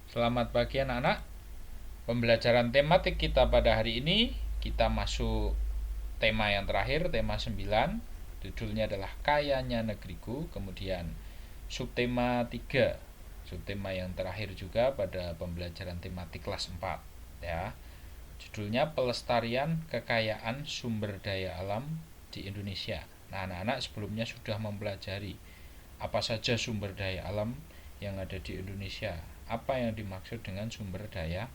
Selamat pagi anak-anak. Pembelajaran tematik kita pada hari ini, kita masuk tema yang terakhir, tema 9. Judulnya adalah Kayanya Negeriku. Kemudian subtema 3, subtema yang terakhir juga pada pembelajaran tematik kelas 4 ya. Judulnya Pelestarian Kekayaan Sumber Daya Alam di Indonesia. Nah, anak-anak sebelumnya sudah mempelajari apa saja sumber daya alam yang ada di Indonesia. Apa yang dimaksud dengan sumber daya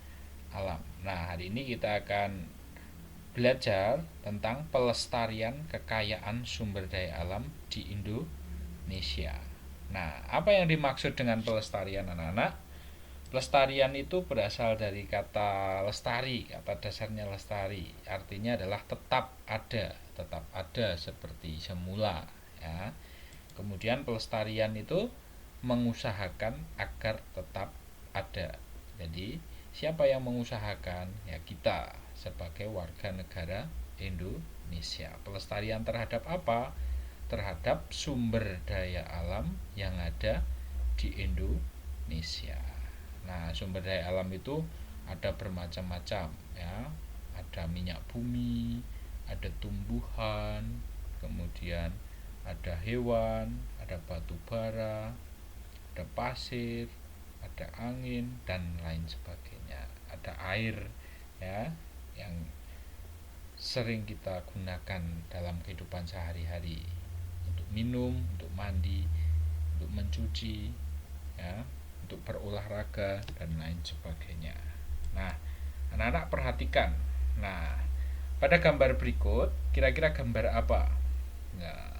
alam? Nah, hari ini kita akan belajar tentang pelestarian kekayaan sumber daya alam di Indonesia. Nah, apa yang dimaksud dengan pelestarian anak-anak? Pelestarian itu berasal dari kata lestari, kata dasarnya lestari. Artinya adalah tetap ada seperti semula ya. Kemudian pelestarian itu mengusahakan agar tetap ada. Jadi siapa yang mengusahakan? Ya kita sebagai warga negara Indonesia. Pelestarian terhadap apa? Terhadap sumber daya alam yang ada di Indonesia. Nah, sumber daya alam itu ada bermacam-macam ya. Ada minyak bumi, ada tumbuhan, kemudian ada hewan, ada batu bara, ada pasir, ada angin dan lain sebagainya. Ada air ya yang sering kita gunakan dalam kehidupan sehari-hari untuk minum, untuk mandi, untuk mencuci ya, untuk berolahraga dan lain sebagainya. Nah, anak-anak perhatikan. Nah, pada gambar berikut kira-kira gambar apa? Nah,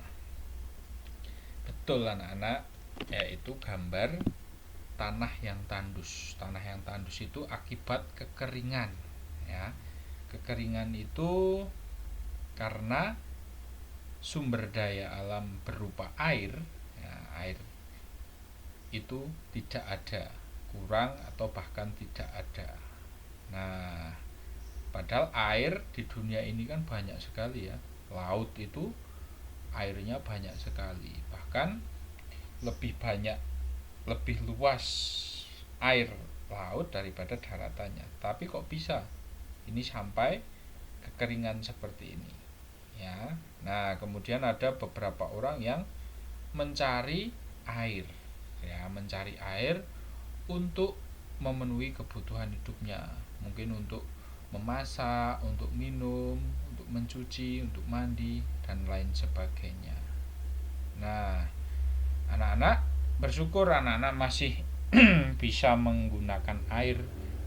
betul anak-anak, yaitu gambar tanah yang tandus. Tanah yang tandus itu akibat kekeringan ya. Kekeringan itu karena sumber daya alam berupa air ya, air itu tidak ada, kurang atau bahkan tidak ada. Nah, padahal air di dunia ini kan banyak sekali ya. Laut itu airnya banyak sekali, bahkan lebih banyak, lebih luas air laut daripada daratannya. Tapi kok bisa ini sampai kekeringan seperti ini ya. Nah, kemudian ada beberapa orang yang mencari air ya, mencari air untuk memenuhi kebutuhan hidupnya, mungkin untuk memasak, untuk minum, untuk mencuci, untuk mandi dan lain sebagainya. Nah, anak-anak bersyukur anak-anak masih bisa menggunakan air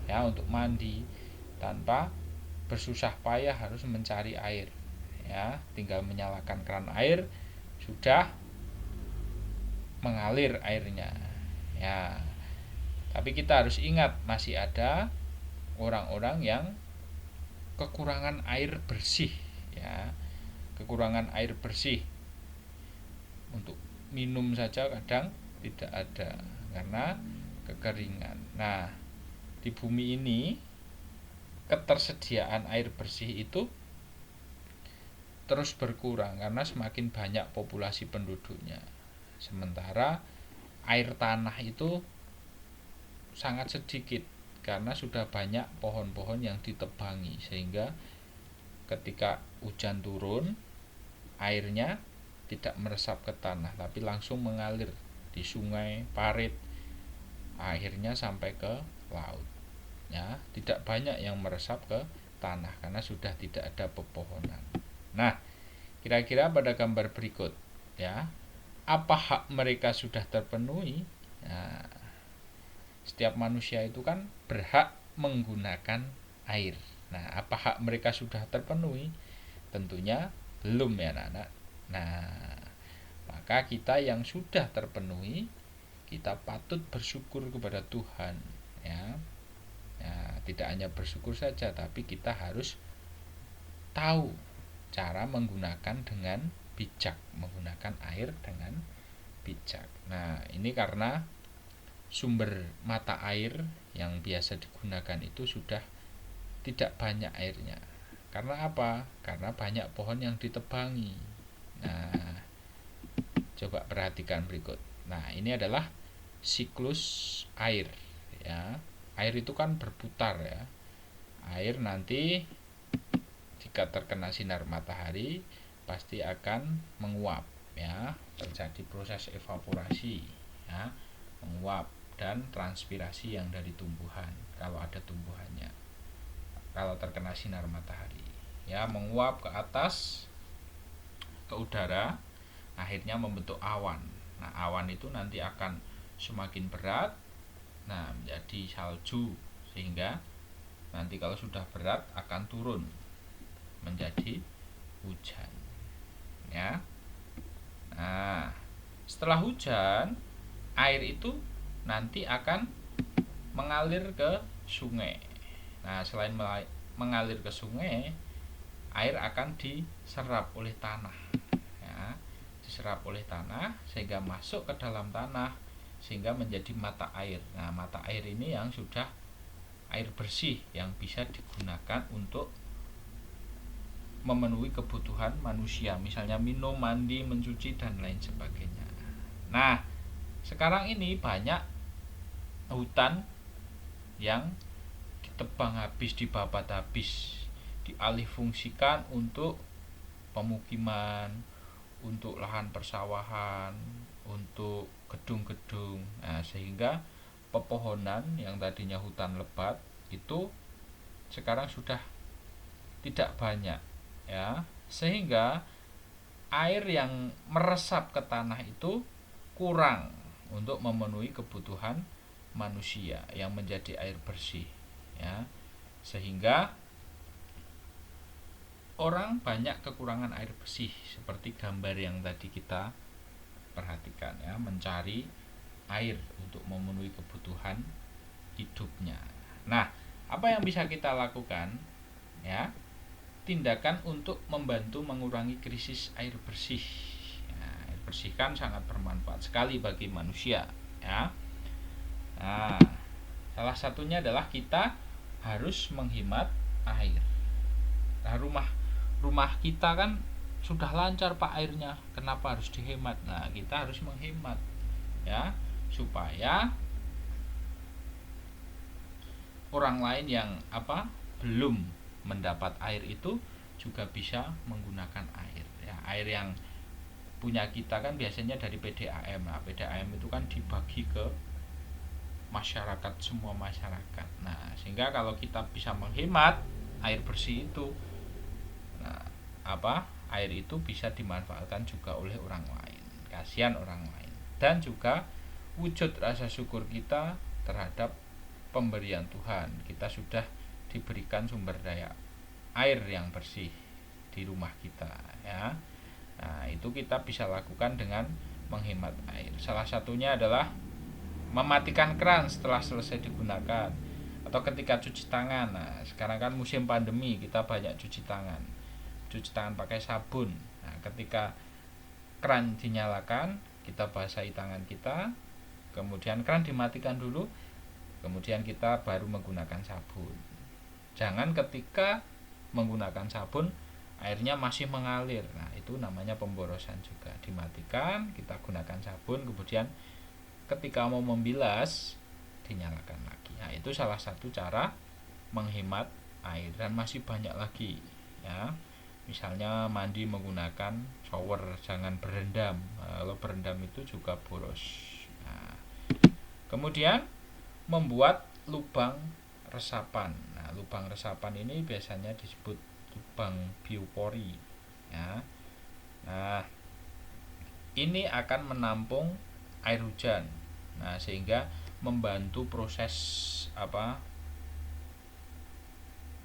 ya untuk mandi tanpa bersusah payah harus mencari air ya. Tinggal menyalakan keran air sudah mengalir airnya ya. Tapi kita harus ingat masih ada orang-orang yang kekurangan air bersih ya. Kekurangan air bersih untuk minum saja kadang tidak ada karena kekeringan. Nah, di bumi ini ketersediaan air bersih itu terus berkurang karena semakin banyak populasi penduduknya. Sementara air tanah itu sangat sedikit karena sudah banyak pohon-pohon yang ditebangi, sehingga ketika hujan turun airnya tidak meresap ke tanah tapi langsung mengalir di sungai, parit, akhirnya sampai ke laut ya. Tidak banyak yang meresap ke tanah karena sudah tidak ada pepohonan. Nah, kira-kira pada gambar berikut ya, apa hak mereka sudah terpenuhi? Nah, setiap manusia itu kan berhak menggunakan air. Nah, apa hak mereka sudah terpenuhi? Tentunya belum ya anak-anak. Nah, maka kita yang sudah terpenuhi, kita patut bersyukur kepada Tuhan ya. Ya, tidak hanya bersyukur saja, tapi kita harus tahu cara menggunakan dengan bijak, menggunakan air dengan bijak. Nah, ini karena sumber mata air yang biasa digunakan itu sudah tidak banyak airnya. Karena apa? Karena banyak pohon yang ditebangi. Nah, coba perhatikan berikut. Nah, ini adalah siklus air ya. Air itu kan berputar ya. Air nanti jika terkena sinar matahari pasti akan menguap ya, terjadi proses evaporasi ya, menguap dan transpirasi yang dari tumbuhan kalau ada tumbuhannya. Kalau terkena sinar matahari ya, menguap ke atas ke udara, akhirnya membentuk awan. Nah, awan itu nanti akan semakin berat, nah menjadi salju, sehingga nanti kalau sudah berat akan turun menjadi hujan ya. Nah, setelah hujan, air itu nanti akan mengalir ke sungai. Nah, selain mengalir ke sungai, air akan diserap oleh tanah ya, diserap oleh tanah sehingga masuk ke dalam tanah sehingga menjadi mata air. Nah, mata air ini yang sudah air bersih yang bisa digunakan untuk memenuhi kebutuhan manusia, misalnya minum, mandi, mencuci dan lain sebagainya. Nah, sekarang ini banyak hutan yang ditebang habis, dibabat habis, dialihfungsikan untuk pemukiman, untuk lahan persawahan, untuk gedung-gedung. Nah, sehingga pepohonan yang tadinya hutan lebat itu sekarang sudah tidak banyak ya, sehingga air yang meresap ke tanah itu kurang untuk memenuhi kebutuhan manusia yang menjadi air bersih ya, sehingga orang banyak kekurangan air bersih seperti gambar yang tadi kita perhatikan ya, mencari air untuk memenuhi kebutuhan hidupnya. Nah, apa yang bisa kita lakukan ya? Tindakan untuk membantu mengurangi krisis air bersih. Nah, air bersih kan sangat bermanfaat sekali bagi manusia ya. Nah, salah satunya adalah kita harus menghemat air. Nah, rumah kita kan sudah lancar Pak airnya, kenapa harus dihemat? Nah, kita harus menghemat ya, supaya orang lain yang belum mendapat air itu juga bisa menggunakan air ya. Air yang punya kita kan biasanya dari PDAM. Nah, PDAM itu kan dibagi ke masyarakat, semua masyarakat. Nah, sehingga kalau kita bisa menghemat air bersih itu, nah, air itu bisa dimanfaatkan juga oleh orang lain, kasihan orang lain. Dan juga wujud rasa syukur kita terhadap pemberian Tuhan, kita sudah diberikan sumber daya air yang bersih di rumah kita ya. Nah, itu kita bisa lakukan dengan menghemat air. Salah satunya adalah mematikan keran setelah selesai digunakan, atau ketika cuci tangan. Nah, sekarang kan musim pandemi, kita banyak cuci tangan pakai sabun. Nah, ketika keran dinyalakan, kita basahi tangan kita, kemudian keran dimatikan dulu, kemudian kita baru menggunakan sabun. Jangan ketika menggunakan sabun airnya masih mengalir. Nah, itu namanya pemborosan juga. Dimatikan, kita gunakan sabun, kemudian ketika mau membilas dinyalakan lagi. Nah, itu salah satu cara menghemat air, dan masih banyak lagi ya. Misalnya mandi menggunakan shower, jangan berendam. Kalau berendam itu juga boros. Nah, kemudian membuat lubang resapan. Nah, lubang resapan ini biasanya disebut lubang biopori ya. Nah, ini akan menampung air hujan. Nah, sehingga membantu proses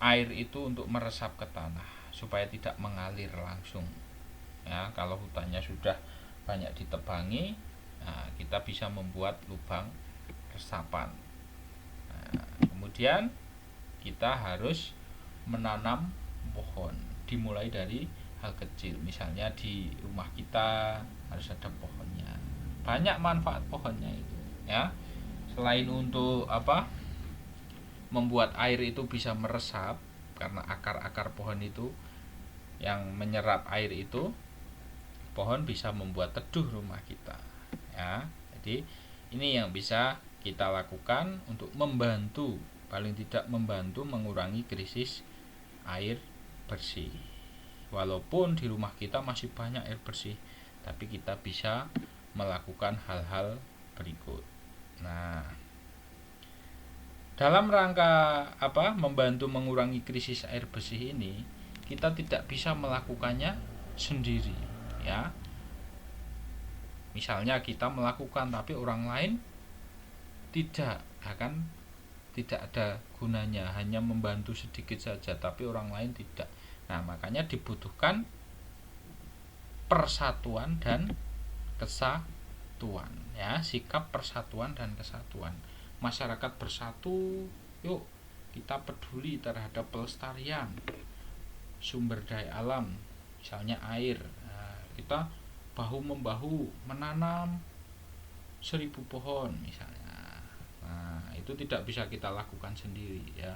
air itu untuk meresap ke tanah supaya tidak mengalir langsung ya. Kalau hutannya sudah banyak ditebangi, nah, kita bisa membuat lubang resapan. Nah, kemudian kita harus menanam pohon, dimulai dari hal kecil. Misalnya di rumah kita harus ada pohonnya. Banyak manfaat pohonnya itu ya. Selain untuk membuat air itu bisa meresap, karena akar-akar pohon itu yang menyerap air itu, pohon bisa membuat teduh rumah kita ya. Jadi ini yang bisa kita lakukan untuk membantu, paling tidak membantu mengurangi krisis air bersih. Walaupun di rumah kita masih banyak air bersih, tapi kita bisa melakukan hal-hal berikut. Nah, dalam rangka membantu mengurangi krisis air bersih ini, kita tidak bisa melakukannya sendiri, ya. Misalnya kita melakukan tapi orang lain tidak ada gunanya, hanya membantu sedikit saja tapi orang lain tidak. Nah, makanya dibutuhkan persatuan dan kesatuan, ya, sikap persatuan dan kesatuan. Masyarakat bersatu, yuk kita peduli terhadap pelestarian sumber daya alam, misalnya air. Nah, kita bahu-membahu menanam 1000 pohon misalnya. Nah, itu tidak bisa kita lakukan sendiri, ya.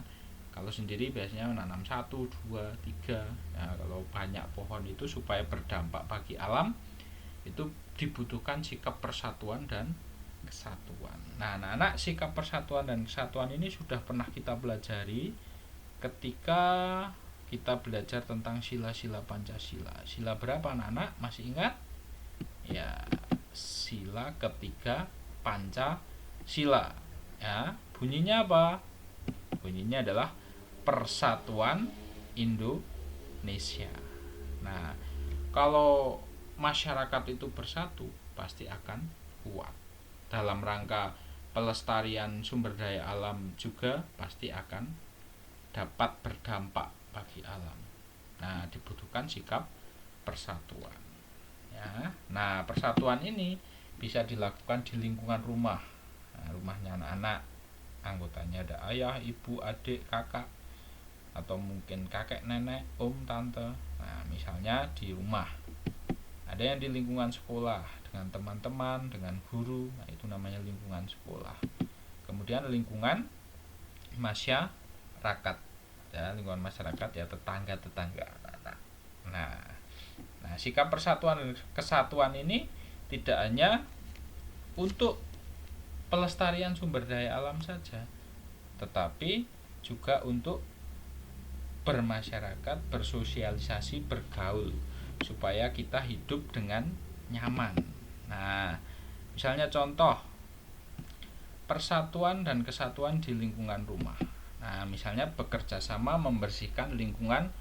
Kalau sendiri biasanya menanam 1, 2, 3. Ya, kalau banyak pohon itu supaya berdampak bagi alam, itu dibutuhkan sikap persatuan dan kesatuan. Nah, anak-anak, sikap persatuan dan kesatuan ini sudah pernah kita pelajari ketika kita belajar tentang sila-sila Pancasila. Sila berapa anak-anak? Masih ingat? Ya, sila ketiga Pancasila. Ya, bunyinya apa? Bunyinya adalah Persatuan Indonesia. Nah, kalau masyarakat itu bersatu, pasti akan kuat. Dalam rangka pelestarian sumber daya alam juga pasti akan dapat berdampak bagi alam. Nah, dibutuhkan sikap persatuan. Ya. Nah, persatuan ini bisa dilakukan di lingkungan rumah. Nah, rumahnya anak-anak, anggotanya ada ayah, ibu, adik, kakak, atau mungkin kakek, nenek, om, tante. Nah, misalnya di rumah. Ada yang di lingkungan sekolah dengan teman-teman, dengan guru. Nah, itu namanya lingkungan sekolah. Kemudian lingkungan masyarakat, ya, lingkungan masyarakat, ya, tetangga-tetangga. Nah, sikap persatuan dan kesatuan ini tidak hanya untuk pelestarian sumber daya alam saja, tetapi juga untuk bermasyarakat, bersosialisasi, bergaul, supaya kita hidup dengan nyaman. Nah, misalnya contoh persatuan dan kesatuan di lingkungan rumah. Nah, misalnya bekerja sama membersihkan lingkungan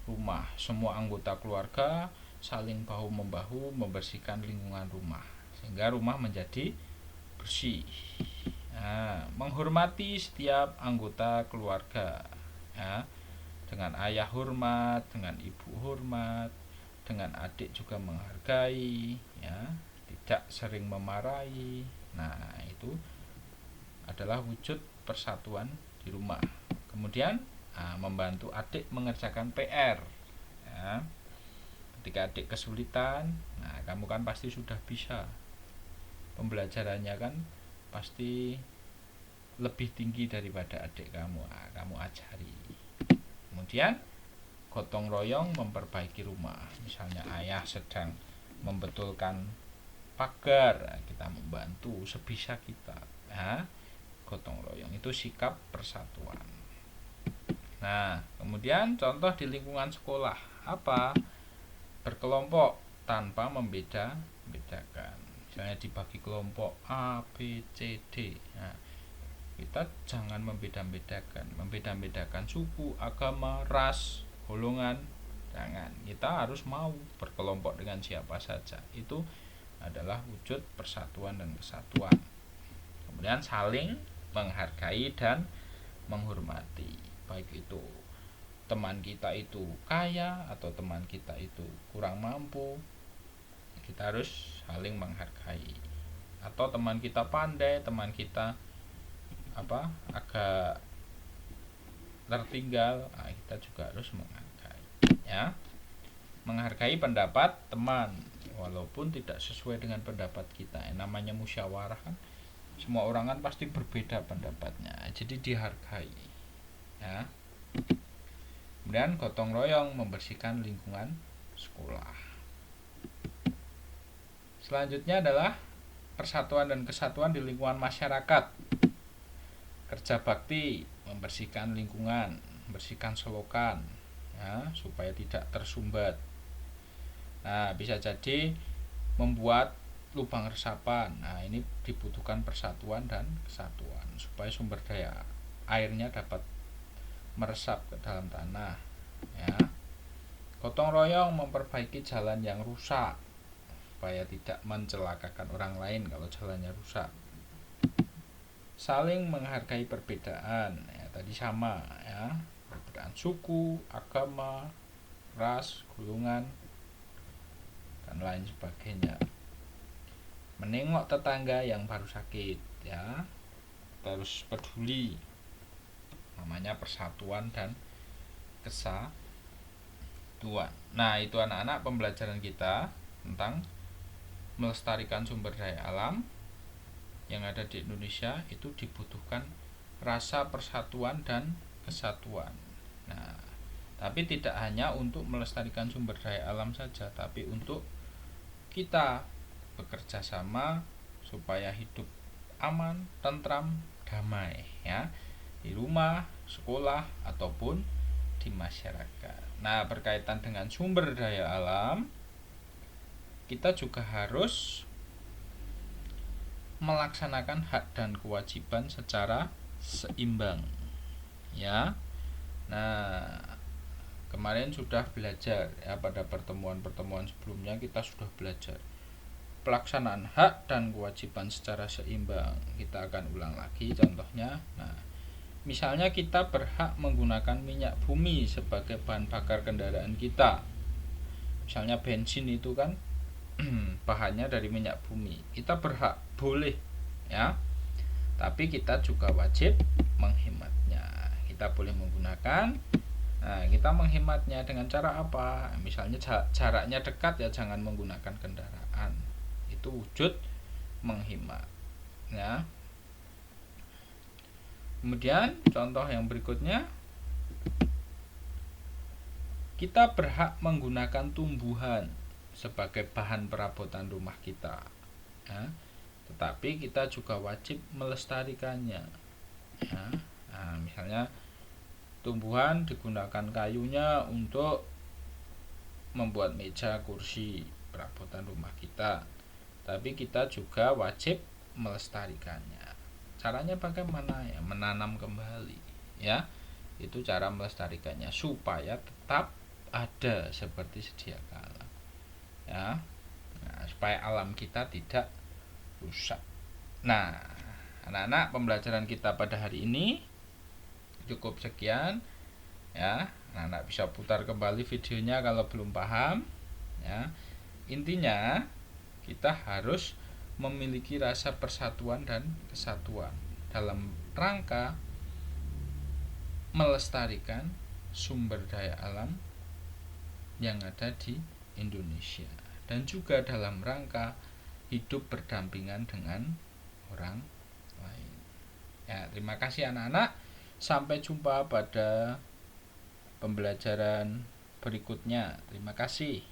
rumah. Semua anggota keluarga saling bahu-membahu membersihkan lingkungan rumah sehingga rumah menjadi bersih. Nah, menghormati setiap anggota keluarga, ya, dengan ayah hormat, dengan ibu hormat, dengan adik juga menghargai, ya, tidak sering memarahi. Nah, itu adalah wujud persatuan di rumah. Kemudian membantu adik mengerjakan PR, ya. Ketika adik kesulitan, nah, kamu kan pasti sudah bisa, pembelajarannya kan pasti lebih tinggi daripada adik kamu. Nah, kamu ajari. Kemudian gotong royong memperbaiki rumah. Misalnya ayah sedang membetulkan pagar, kita membantu sebisa kita. Nah, gotong royong itu sikap persatuan. Nah, kemudian contoh di lingkungan sekolah apa? Berkelompok tanpa membeda-bedakan. Misalnya dibagi kelompok A, B, C, D. Nah, kita jangan membeda-bedakan suku, agama, ras, golongan. Jangan. Kita harus mau berkelompok dengan siapa saja. Itu adalah wujud persatuan dan kesatuan. Kemudian saling menghargai dan menghormati. Baik itu teman kita itu kaya atau teman kita itu kurang mampu, kita harus saling menghargai. Atau teman kita pandai, teman kita agak tertinggal, nah, kita juga harus menghargai, ya. Menghargai pendapat teman walaupun tidak sesuai dengan pendapat kita. Namanya musyawarah kan, semua orang kan pasti berbeda pendapatnya, jadi dihargai, ya. Kemudian gotong royong membersihkan lingkungan sekolah. Selanjutnya adalah persatuan dan kesatuan di lingkungan masyarakat. Kerja bakti, membersihkan lingkungan, membersihkan selokan, ya, supaya tidak tersumbat. Nah, bisa jadi membuat lubang resapan. Nah, ini dibutuhkan persatuan dan kesatuan supaya sumber daya airnya dapat meresap ke dalam tanah, ya. Gotong royong memperbaiki jalan yang rusak supaya tidak mencelakakan orang lain kalau jalannya rusak. Saling menghargai perbedaan, ya, tadi sama, ya, perbedaan suku, agama, ras, golongan, dan lain sebagainya. Menengok tetangga yang baru sakit, ya, terus peduli, namanya persatuan dan kesatuan. Nah, itu anak-anak pembelajaran kita tentang melestarikan sumber daya alam yang ada di Indonesia. Itu dibutuhkan rasa persatuan dan kesatuan. Nah, tapi tidak hanya untuk melestarikan sumber daya alam saja, tapi untuk kita bekerja sama supaya hidup aman, tentram, damai, ya, di rumah, sekolah, ataupun di masyarakat. Nah, berkaitan dengan sumber daya alam, kita juga harus melaksanakan hak dan kewajiban secara seimbang, ya. Nah, kemarin sudah belajar, ya, pada pertemuan-pertemuan sebelumnya kita sudah belajar pelaksanaan hak dan kewajiban secara seimbang. Kita akan ulang lagi contohnya. Nah, misalnya kita berhak menggunakan minyak bumi sebagai bahan bakar kendaraan kita. Misalnya bensin itu kan bahannya dari minyak bumi. Kita berhak, boleh, ya. Tapi kita juga wajib menghematnya. Kita boleh menggunakan. Nah, kita menghematnya dengan cara apa? Misalnya jaraknya dekat, ya jangan menggunakan kendaraan. Itu wujud menghemat, ya. Kemudian contoh yang berikutnya, kita berhak menggunakan tumbuhan sebagai bahan perabotan rumah kita, ya. Tetapi kita juga wajib melestarikannya, ya. Nah, misalnya tumbuhan digunakan kayunya untuk membuat meja, kursi, perabotan rumah kita, tapi kita juga wajib melestarikannya. Caranya bagaimana? Ya, menanam kembali, ya. Itu cara melestarikannya supaya tetap ada seperti sedia kala, ya. Nah, supaya alam kita tidak rusak. Nah, anak-anak, pembelajaran kita pada hari ini cukup sekian, ya. Anak-anak bisa putar kembali videonya kalau belum paham, ya. Intinya kita harus memiliki rasa persatuan dan kesatuan dalam rangka melestarikan sumber daya alam yang ada di Indonesia, dan juga dalam rangka hidup berdampingan dengan orang lain. Ya, terima kasih anak-anak. Sampai jumpa pada pembelajaran berikutnya. Terima kasih.